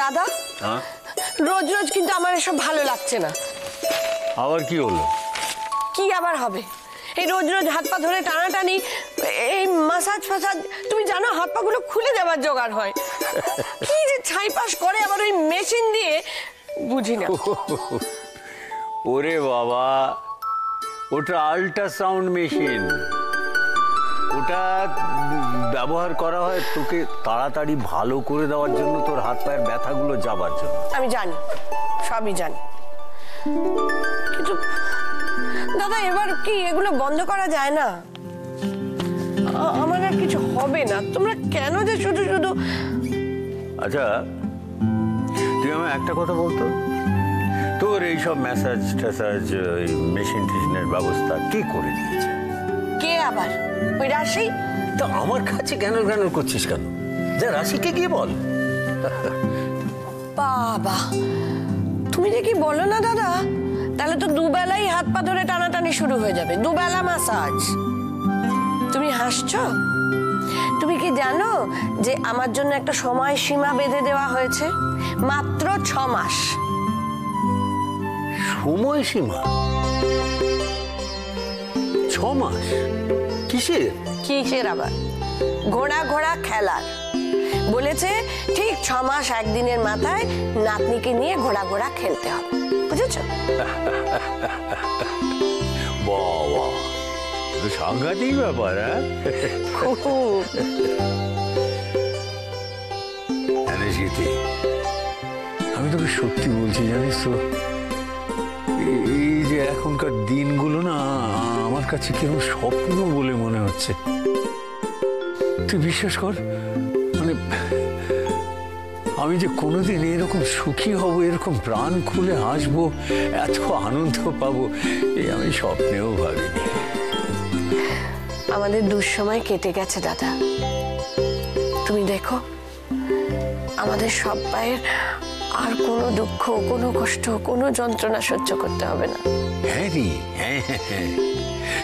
দাদা, রোজ রোজ কিন্তু আমার এসব ভালো লাগছে না। আবার কি হলো? কি আবার হবে? এই রোজ রোজ হাত পা ধরে টানাটানি, এই মাসাজ ফাসাজ, তুমি জানো হাত পা গুলো খুলে দেওয়ার জোগাড় হয়। কি যে ছাইপাস করে আবার ওই মেশিন দিয়ে, বুঝি না। ওরে বাবা, ওটা আল্ট্রাসাউন্ড মেশিন। ওটা ব্যবহার করা হয় তোকে তাড়াতাড়ি ভালো করে দেওয়ার জন্য, তোর হাত পায়ের ব্যথাগুলো যাবার জন্য। আমি জানি, সবই জানি, কিন্তু দাদা এবার কি এগুলো বন্ধ করা যায় না? আমার আর কিছু হবে না, তোমরা কেন যে শুধু শুধু। আচ্ছা, তুই আমার একটা কথা বলতো, তোর এইসব ম্যাসাজ ট্যাসাজ মেশিন টেশিনের ব্যবস্থা কে করে দিয়েছে? কে আবার? ওই রাশি। তো আমার কাছে কেন কেন করছিস কেন? যা রাশিকে গিয়ে বল। বাবা, তুমি যে কি বলো না দাদা, তাহলে তো দুবেলাই হাত পা ধরে টানাটানি শুরু হয়ে যাবে, দুবেলা ম্যাসাজ। তুমি হাসছো? তুমি কি জানো যে আমার জন্য একটা সময় সীমা বেঁধে দেওয়া হয়েছে, মাত্র 6 মাস। সময় সীমা? 6 মাস? কিসের? কিসের আবার? ঘোড়া ঘোড়া খেলার। বলেছে ঠিক 6 মাস একদিনের মাথায় নাতনিকে নিয়ে ঘোড়া ঘোড়া খেলতে হবে, বুঝেছো? বাবা, সাংঘাতিক ব্যাপার। আমি তোকে সত্যি বলছি, জানিস তো, এই যে এখনকার দিনগুলো না আমার কাছে কেমন স্বপ্ন বলে মনে হচ্ছে। তুই বিশ্বাস কর, মানে আমি যে কোনোদিন এরকম সুখী হব, এরকম প্রাণ খুলে হাসবো, এত আনন্দ পাবো, এই আমি স্বপ্নেও ভাবিনি। আমাদের দুঃসময় কেটে গেছে দাদা, তুমি দেখো আমাদের সবাইয়ের আর কোনো দুঃখ, কোনো কষ্ট, কোনো যন্ত্রণা সহ্য করতে হবে না। হ্যাঁ রে, হ্যাঁ হ্যাঁ,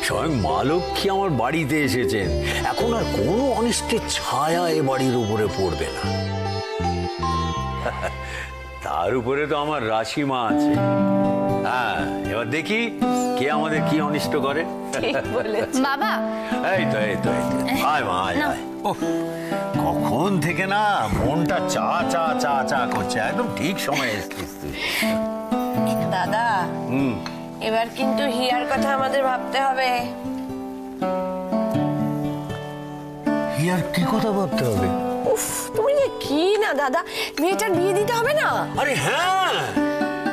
স্বয়ং মা লক্ষ্মী আমার বাড়িতে এসেছেন। এখন আর কোনো অনিষ্টের ছায়া এ বাড়ির উপরে পড়বে না। তার উপরে তো আমার রাশি মা আছে। হ্যাঁ, এবার দেখি কে আমাদের কি অনিষ্ট করে। বাবা, এই তো এই তো আয় মা, আয় আয়। কখন থেকে না মনটা চা চা চা চা করছে, একদম ঠিক সময় এসেছিস তুই। দাদা, এবার কিন্তু হিয়ার কথা আমাদের ভাবতে হবে। হিয়ার কি কথা ভাবতে হবে? উফ, তুমি যে কি না দাদা, মেয়েটার বিয়ে দিতে হবে না? আরে হ্যাঁ,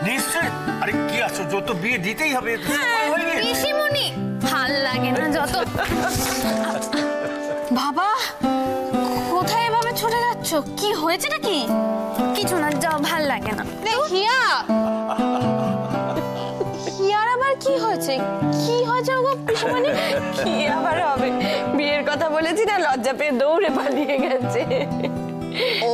নিশ্চয়। আরে কি আছো, যত বিয়ে দিতেই হবে। পিসিমণি, ভাল লাগে না যত। বাবা, কোথায় এভাবে ছুটে যাচ্ছ? কি হয়েছে নাকি? কিছু না, যাও, ভাল লাগে না। হিয়া, হিয়ার আবার কি হয়েছে? কি হয়েছে গো পিসিমণি? কি আবার হবে, বিয়ের কথা বলেছি না, লজ্জা পেয়ে দৌড়ে পালিয়ে গেছে। ও,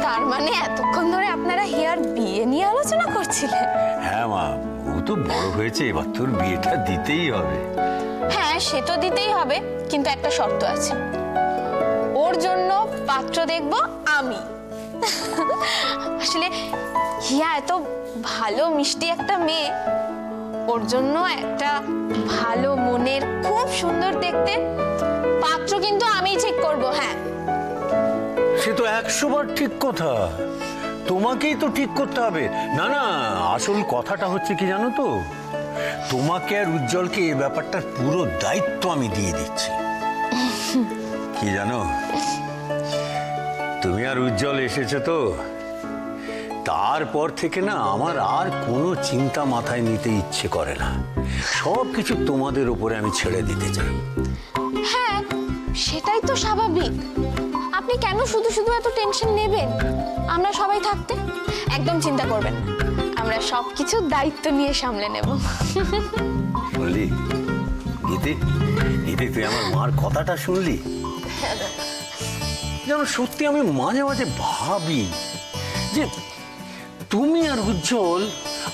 তার মানে এতক্ষণ ধরে আপনারা হিয়ার বিয়ে নিয়ে আলোচনা করছিলেন? হ্যাঁ মা, ও তো বড় হয়েছে, এবার তোর বিয়েটা দিতেই হবে। হ্যাঁ, সে তো দিতেই হবে, কিন্তু একটা শর্ত আছে। ওর জন্য পাত্র দেখব আমি। আসলে হিয়া এত ভালো মিষ্টি একটা মেয়ে, ওর জন্য একটা ভালো মনের, খুব সুন্দর দেখতে পাত্র কিন্তু আমিই ঠিক করব। হ্যাঁ, সে তো 100 বার ঠিক কথা, তোমাকেই তো ঠিক করতে হবে। না না, আসল কথাটা হচ্ছে কি জানো তো, তোমাকে আর উজ্জ্বলকে এই ব্যাপারটার পুরো দায়িত্ব আমি দিয়ে দিচ্ছি। কি জানো, তুমি আর উজ্জ্বল এসেছে তো, তারপর থেকে না আমার আর কোনো চিন্তা মাথায় নিতে ইচ্ছে করে না। সবকিছু তোমাদের উপরে আমি ছেড়ে দিতে চাই। হ্যাঁ, সেটাই তো স্বাভাবিক। আপনি কেন শুধু শুধু এত টেনশন নেবেন? আমরা সবাই থাকতে একদম চিন্তা করবেন না, আমরা সবকিছু দায়িত্ব নিয়ে সামলে নেব। শুনলি গীতি, গীতি তুই আমার মার কথাটা শুনলি? যেন সত্যি আমি মাঝে মাঝে ভাবি যে তুমি আর উজ্জ্বল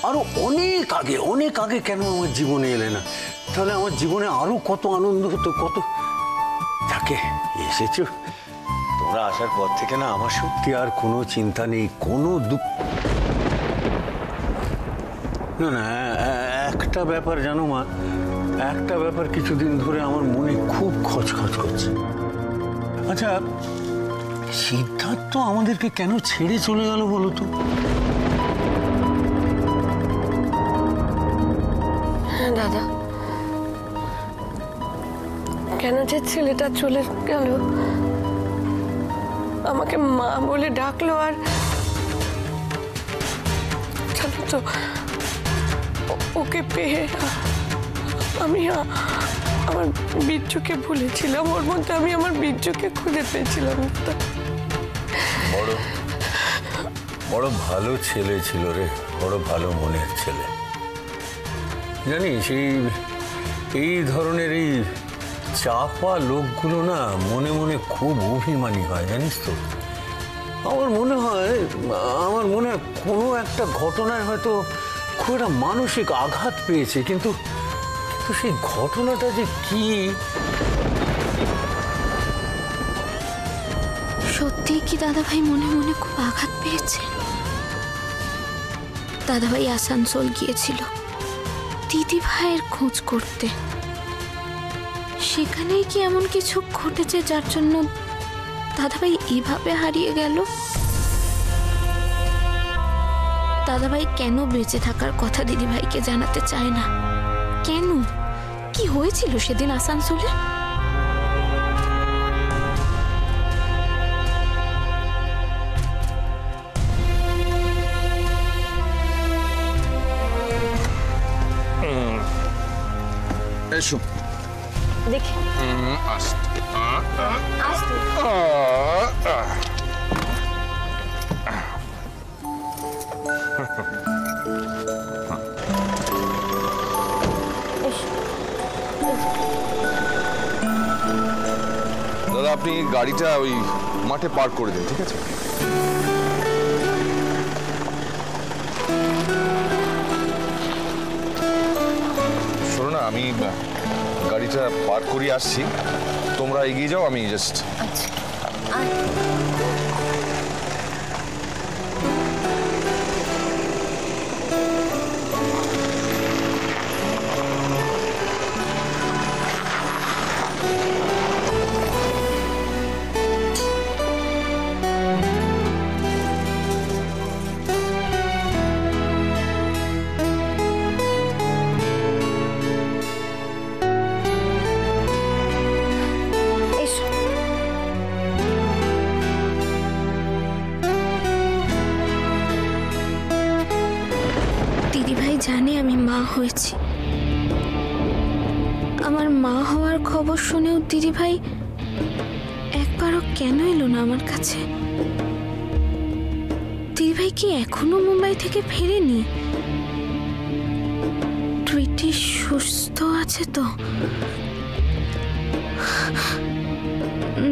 আরো অনেক আগে কেন আমার জীবনে এলে না, তাহলে আমার জীবনে আরো কত আনন্দ হতো, কত। যাকে এসেছো, তোমরা আসার পর থেকে না আমার সত্যি আর কোনো চিন্তা নেই, কোনো দুঃখ। না না, একটা ব্যাপার জানো মা, একটা ব্যাপার কিছুদিন ধরে আমার মনে খুব খচখচ করছে। আচ্ছা, সিদ্ধার্থ আমাদেরকে কেন ছেড়ে চলে গেল বলো তো? হ্যাঁ দাদা, কেন যে ছেলেটা চলে গেল, আমাকে মা বলে ডাকলো, আর জানো তো ওকে পেয়ে আমি আমার বীর্যকে ভুলেছিলাম, ওর মধ্যে আমি আমার বীর্যকে খুঁজে পেয়েছিলাম। বড় বড় ভালো ছেলে ছিল রে, বড় ভালো মনের ছেলে। জানিস এই ধরনের এই চাপা লোকগুলো না মনে মনে খুব অভিমানী হয়, জানিস তো। আমার মনে হয় কোনো একটা ঘটনায় হয়তো খুব একটা মানসিক আঘাত পেয়েছে, কিন্তু সেই ঘটনাটা যে কি। সত্যি কি দাদাভাই মনে মনে খুব আঘাত পেয়েছে? দাদাভাই আসানসোল গিয়েছিল দিদি ভাইয়ের খোঁজ করতে। সেখানেই কি এমন কিছু ঘটেছে যার জন্য দাদাভাই এভাবে হারিয়ে গেল? দাদাভাই কেন বেঁচে থাকার কথা দিদি ভাইকে জানাতে চায় না? কেন? কি হয়েছিল সেদিন আসানসোলে? এসো দেখি আস্তে দাদা, আপনি গাড়িটা ওই মাঠে পার্ক করে দিন, ঠিক আছে? শোনো না, আমি গাড়িটা পার্ক করিয়ে আসছি, তোমরা এগিয়ে যাও, আমি জাস্ট। জানে আমি মা হয়েছি। আমার মা হওয়ার খবর শুনেও দিদিভাই একবারও কেন এলো না আমার কাছে? দিদিভাই কি এখনো মুম্বাই থেকে ফেরেনি? টুইটি সুস্থ আছে তো?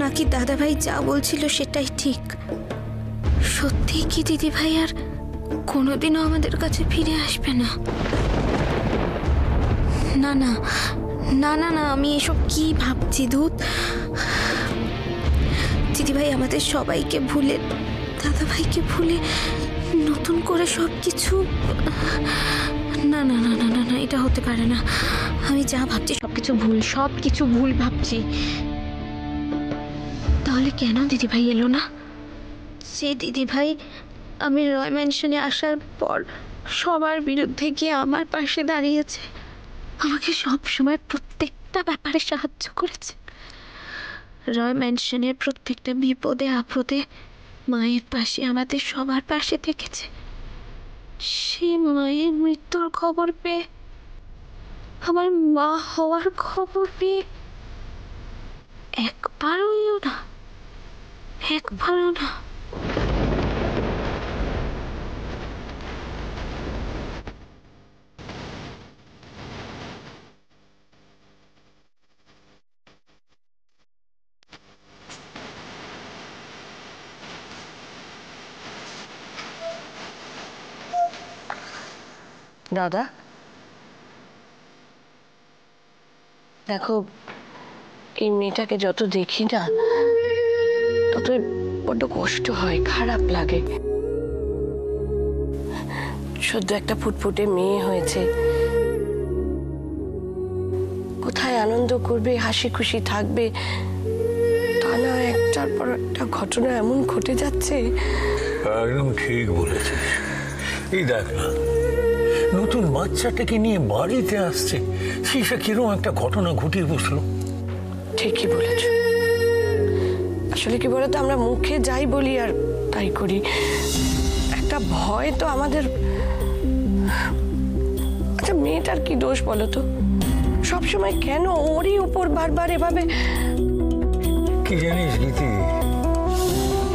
নাকি দাদাভাই যা বলছিল সেটাই ঠিক? সত্যি কি দিদিভাই আর কোনোদিনও আমাদের কাছে ফিরে আসবে না? না না না না না, আমি এসব কি ভাবছি দুধ? দিদিভাই আমাদের সবাইকে ভুলে, দাদাভাইকে ভুলে নতুন করে সব কিছু, না না না না না না, এটা হতে পারে না। আমি যা ভাবছি সব কিছু ভুল ভাবছি। তাহলে কেন দিদিভাই এলো না? সে দিদিভাই আমি রয় ম্যানশনে আসার পর সবার বিরুদ্ধে গিয়ে আমার পাশে দাঁড়িয়েছে, আমাকে সব সময় প্রত্যেকটা ব্যাপারে সাহায্য করেছে। রয় ম্যানশনের প্রত্যেকটা বিপদে আপদে মায়ের পাশে, আমাদের সবার পাশে থেকেছে। সে মায়ের মৃত্যুর খবর পেয়ে, আমার মা হওয়ার খবর পেয়ে একবারও না। দাদা দেখো, এই মেয়েটাকে যত দেখি না ততই বড্ড কষ্ট হয়, খারাপ লাগে। সদ্য একটা ফুটফুটে মেয়ে হয়েছে, কোথায় আনন্দ করবে, হাসি খুশি থাকবে, তা না একটার পর একটা ঘটনা এমন ঘটে যাচ্ছে। একদম ঠিক বলেছিস। এই দেখ না, নতুন বাচ্চাটাকে নিয়ে বাড়িতে আসছে, সে কিরকম একটা ঘটনা ঘটিয়ে বসলো। ঠিকই বলেছ। আসলে কি বলতো, আমরা মুখে যাই বলি আর তাই করি। একটা ভয় তো আমাদের। আচ্ছা, মেয়েটার কি দোষ বলো তো? সবসময় কেন ওরই উপর বারবার এভাবে? কি জানিস গীতি,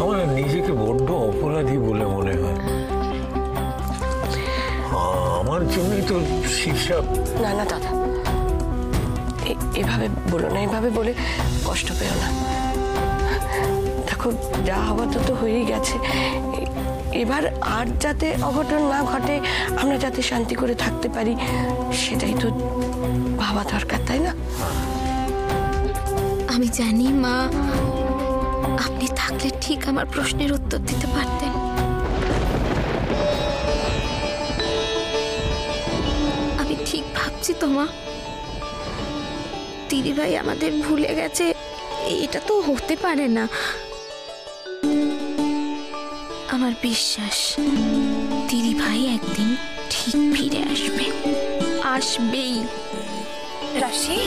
আমার নিজেকে বড্ড অপরাধী বলে মনে হয়। আমার জন্যই তো শিক্ষা। না না দাদা, এভাবে বলো না, এভাবে বলে কষ্ট পেও না। দেখো, যা হওয়া তো হয়েই গেছে। এবার আর যাতে অঘটন না ঘটে, আমরা যাতে শান্তি করে থাকতে পারি, সেটাই তো ভাবা দরকার, তাই না? আমি জানি মা, আপনি থাকলে ঠিক আমার প্রশ্নের উত্তর দিতে পারতেন। আমি ঠিক ভাবছি তো মা, দিদিভাই আমাদের ভুলে গেছে, এটা তো হতে পারে না। আমার বিশ্বাস দিদিভাই একদিন ঠিক ফিরে আসবে, আসবেই। রাশি,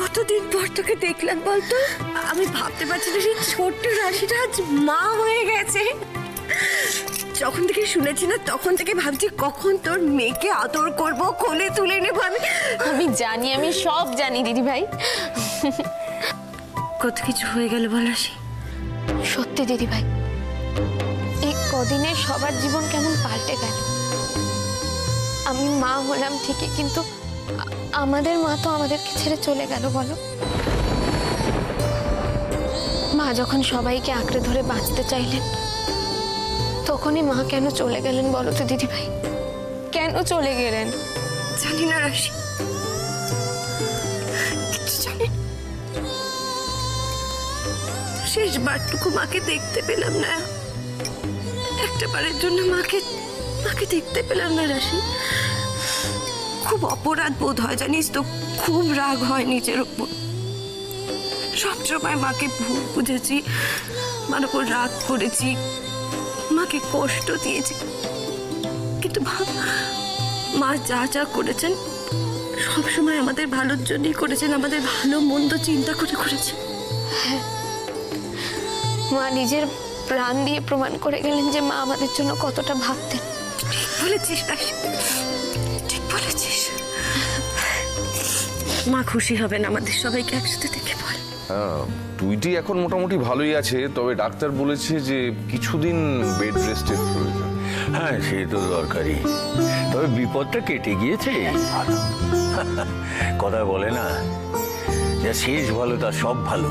কতদিন পর তোকে দেখলাম বলতো? আমি ভাবতে পারছি না, সেই ছোট্ট রাশিটা আজ মা হয়ে গেছে। যখন থেকে শুনেছি না, তখন থেকে ভাবছি কখন তোর মেয়েকে আদর করব, কোলে তুলে নেবো। আমি জানি, আমি সব জানি দিদিভাই। কত কিছু হয়ে গেল বল রাশি। সত্যি দিদিভাই, এই কদিনে সবার জীবন কেমন পাল্টে গেল। আমি মা হলাম ঠিকই, কিন্তু আমাদের মা তো আমাদেরকে ছেড়ে চলে গেল। বলো, মা যখন সবাইকে আঁকড়ে ধরে বাঁচতে চাইলেন, তখনই মা কেন চলে গেলেন বলো তো দিদিভাই? কেন চলে গেলেন? জানি না রাশি, কিছু জানি না। শেষবারটুকু মাকে দেখতে পেলাম না, একটা বারের জন্য মাকে দেখতে পেলাম না রাশি। খুব অপরাধ বোধ হয় জানিস তো, খুব রাগ হয় নিজের উপর। সবসময় মাকে ভুল বুঝেছি, মার উপর রাগ করেছি, মাকে কষ্ট দিয়েছি। কিন্তু মা যা যা করেছেন সবসময় আমাদের ভালোর জন্যই করেছেন, আমাদের ভালো মন্দ চিন্তা করে করেছেন। হ্যাঁ, মা নিজের প্রাণ দিয়ে প্রমাণ করে গেলেন যে মা আমাদের জন্য কতটা ভাবতেন। ঠিক বলেছিস রাশি, ঠিক বলেছিস। মা খুশি হবেন আমাদের সবাইকে একসাথে দেখে, বল। হ্যাঁ, টুইটি এখন মোটামুটি ভালোই আছে, তবে ডাক্তার বলেছে যে কিছুদিন বেড রেস্টের প্রয়োজন। হ্যাঁ, সে তো দরকারি, তবে বিপদটা কেটে গিয়েছে। কথা বলে না, যা শেষ ভালো তার সব ভালো।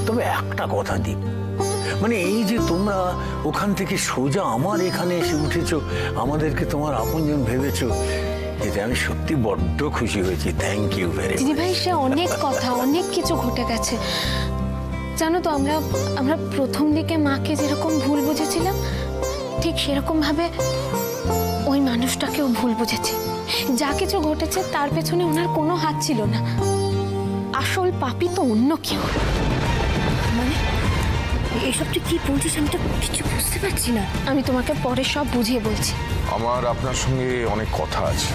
তবে একটা কথা দিই, মানে এই যে তোমরা ওখান থেকে সোজা আমার এখানে এসে উঠেছো, আমাদেরকে তোমার আপনজন ভেবেছো, এতে আমি সত্যি বড্ড খুশি হয়েছি। Thank you very much. দিদিভাই, সে অনেক কথা, অনেক কিছু ঘটে গেছে। জানো তো, আমরা প্রথম দিকে মাকে যেরকম ভুল বুঝেছিলাম, ঠিক সেরকম ভাবে ওই মানুষটাকেও ভুল বুঝেছি। যা কিছু ঘটেছে তার পেছনে ওনার কোনো হাত ছিল না। আসল পাপী তো অন্য কেউ। মানে এসব তুই কি বলছিস? আমি তো কিছু বুঝতে পারছি না। আমি তোমাকে পরে সব বুঝিয়ে বলছি। আমার আপনার সঙ্গে অনেক কথা আছে।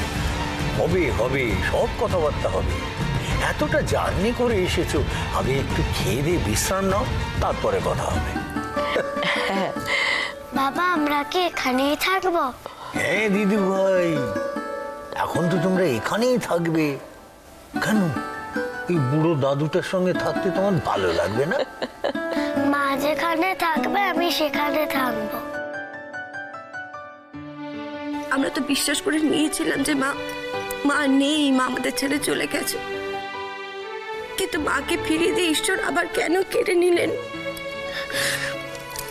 হবে হবে, সব কথাবার্তা হবে। এতটা জার্নি করে এসেছো, আগে একটু খেয়ে দিয়ে বিশ্রাম নাও, তারপরে কথা হবে। বাবা আমরা কি এখানেই থাকবো? হ্যাঁ দিদি ভাই, এখন তো তোমরা এখানেই থাকবে। কেন, এই বুড়ো দাদুটার সঙ্গে থাকতে তোমার ভালো লাগবে না? মা যেখানে থাকবে আমি সেখানে থাকবো। আমরা তো বিশ্বাস করে নিয়েছিলাম যে মা নেই, মা আমাদের ছেড়ে চলে গেছে, কিন্তু মাকে ফিরিয়ে দিয়ে ঈশ্বর আবার কেন কেড়ে নিলেন?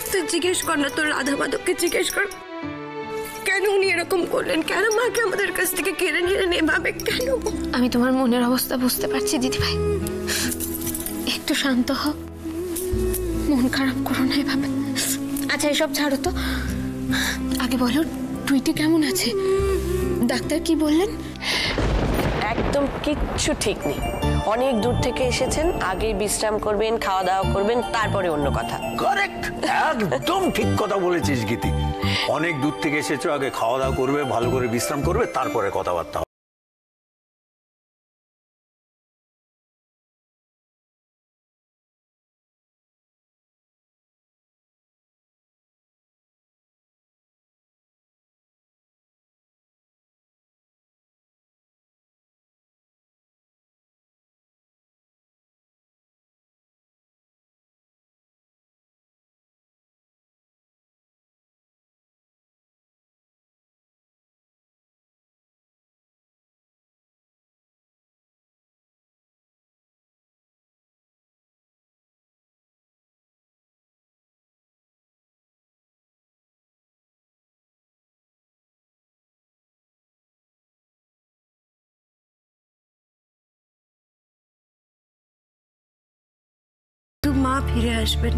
তুই জিজ্ঞেস কর না, তোর রাধা মাধবকে জিজ্ঞেস কর কেন উনি এরকম করলেন, কেন মাকে আমাদের কাছ থেকে কেড়ে নিলেন এভাবে, কেন? আমি তোমার মনের অবস্থা বুঝতে পারছি দিদিভাই, একটু শান্ত হও, মন খারাপ করো না এভাবে। আচ্ছা এসব ছাড়ো তো, আগে বলো টুইটি কেমন আছে? ডাক্তার কি বললেন? একদম কিচ্ছু ঠিক নেই, অনেক দূর থেকে এসেছেন, আগে বিশ্রাম করবেন, খাওয়া দাওয়া করবেন, তারপরে অন্য কথা। কারেক্ট, একদম ঠিক কথা বলেছিস গীতি। অনেক দূর থেকে এসেছো, আগে খাওয়া দাওয়া করবে, ভালো করে বিশ্রাম করবে, তারপরে কথাবার্তা হবে। তো মা ফিরে আসবেন।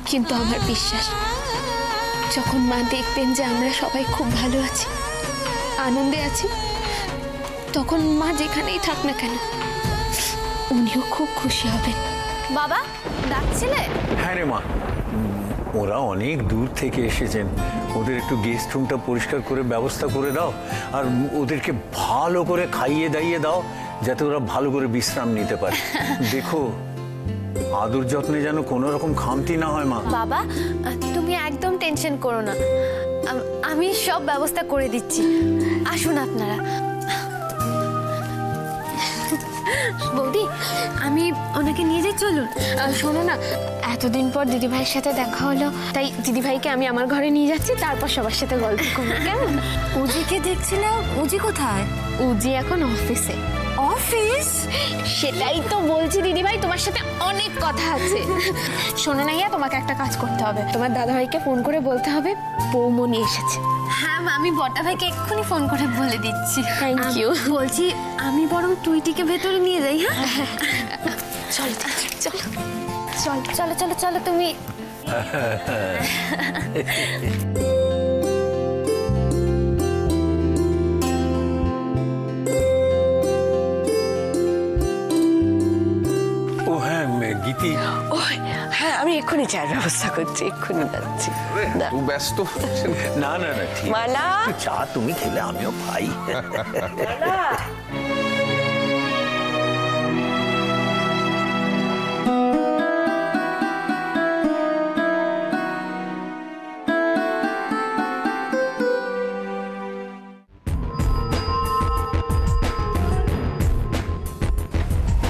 কিন্তু আমার বিশ্বাস যখন মা দেখবেন যে আমরা সবাই খুব ভালো আছি, আনন্দে আছি, তখন মা যেখানেই থাক না কেন উনিও খুব খুশি হবেন। বাবা ডাকছিলে? হ্যাঁ রে মা, ওরা অনেক দূর থেকে এসেছেন, ওদের একটু গেস্ট রুমটা পরিষ্কার করে ব্যবস্থা করে দাও, আর ওদেরকে ভালো করে খাইয়ে দাইয়ে দাও, যাতে ওরা ভালো করে বিশ্রাম নিতে পারে। দেখো আদর যত্নে যেন কোনো রকম খামতি না হয় মা। বাবা তুমি একদম টেনশন করো না, আমি সব ব্যবস্থা করে দিচ্ছি, আসুন আপনারা। বৌদি আমি ওনাকে নিয়ে যাই, চলুন। শোনো না, এতদিন পর দিদিভাইয়ের সাথে দেখা হলো, তাই দিদিভাইকে আমি আমার ঘরে নিয়ে যাচ্ছি, তারপর সবার সাথে গল্প করবো, কেমন? উজিকে দেখছি না, উজি কোথায়? উজি এখন অফিসে। অফিস? সেটাই তো বলছি দিদিভাই, তোমার সাথে অনেক কথা আছে। শোনো না ইয়া, তোমাকে একটা কাজ করতে হবে, তোমার দাদাভাইকে ফোন করে বলতে হবে বৌমনি এসেছে। হ্যাঁ আমি বড়দা ভাইকে এক্ষুনি ফোন করে বলে দিচ্ছি। Thank you. বলছি আমি বরং টুইটিকে ভেতরে নিয়ে যাই। হ্যাঁ চলো চলো চলো চলো চলো চলো তুমি। ও হ্যাঁ গীতি, ও হ্যাঁ, আমি এক্ষুনি চায়ের ব্যবস্থা করছি, এক্ষুনি যাচ্ছি। না। তুই ব্যস্ত? না না না ঠিক আছে। মালা? একটু চা তুমি খেলে আমিও পাই।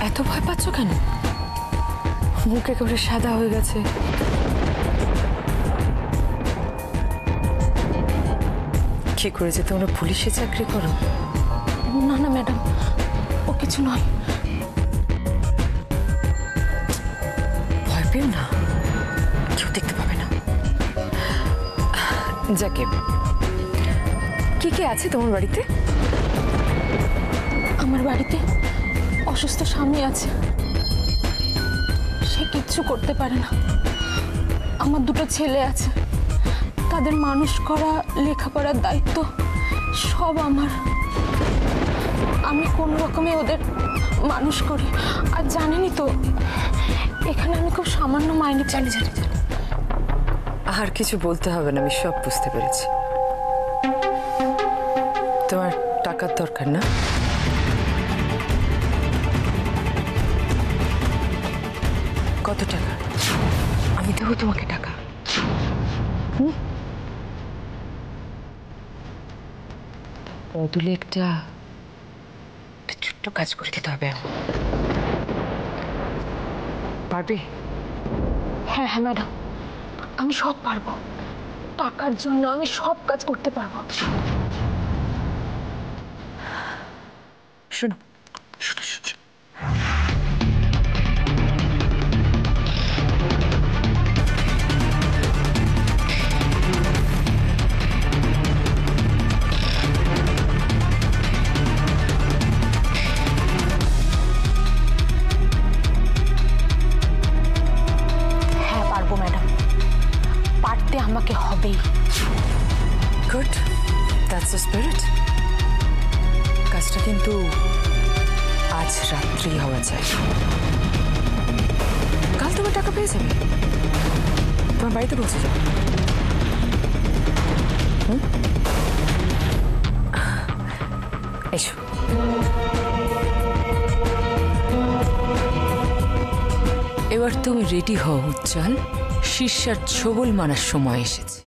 এত ভয় পাচ্ছ কেন? মুখ একেবারে সাদা হয়ে গেছে। কি করেছে, তোমরা পুলিশে চাকরি করো? না না ম্যাডাম, ও কিছু নয়। ভয় পেও না, কেউ দেখতে পাবে না। যাকে কি কি আছে তোমার বাড়িতে? আমার বাড়িতে অসুস্থ স্বামী আছে, সে কিচ্ছু করতে পারে না। আমার দুটো ছেলে আছে, তাদের মানুষ করা, লেখাপড়ার দায়িত্ব সব আমার। আমি কোন রকমে ওদের মানুষ করি, আর জানেনই তো এখানে আমি খুব সামান্য মাইনে। আর কিছু বলতে হবে না, আমি সব বুঝতে পেরেছি। তোমার টাকার দরকার না? কত টাকা? আমি দেবো তোমাকে টাকা। বদলে একটা ছোট্ট কাজ করে দিতে হবে। পারবে? হ্যাঁ হ্যাঁ ম্যাডাম, আমি সব পারবো। টাকার জন্য আমি সব কাজ করতে পারবো। শোনো, হ্যাঁ পারবো ম্যাডাম, পারতে আমাকে হবেই। Good, that's the spirit. কাজটা কিন্তু আজ রাত্রি হওয়া চাই। কাল তোমার টাকা পেয়ে যাবে, তোমার বাড়িতে পৌঁছে যাবে। এসো। এবার তুমি রেডি হও উজ্জ্বল, শিষ্যার ছোবল মারার সময় এসেছে।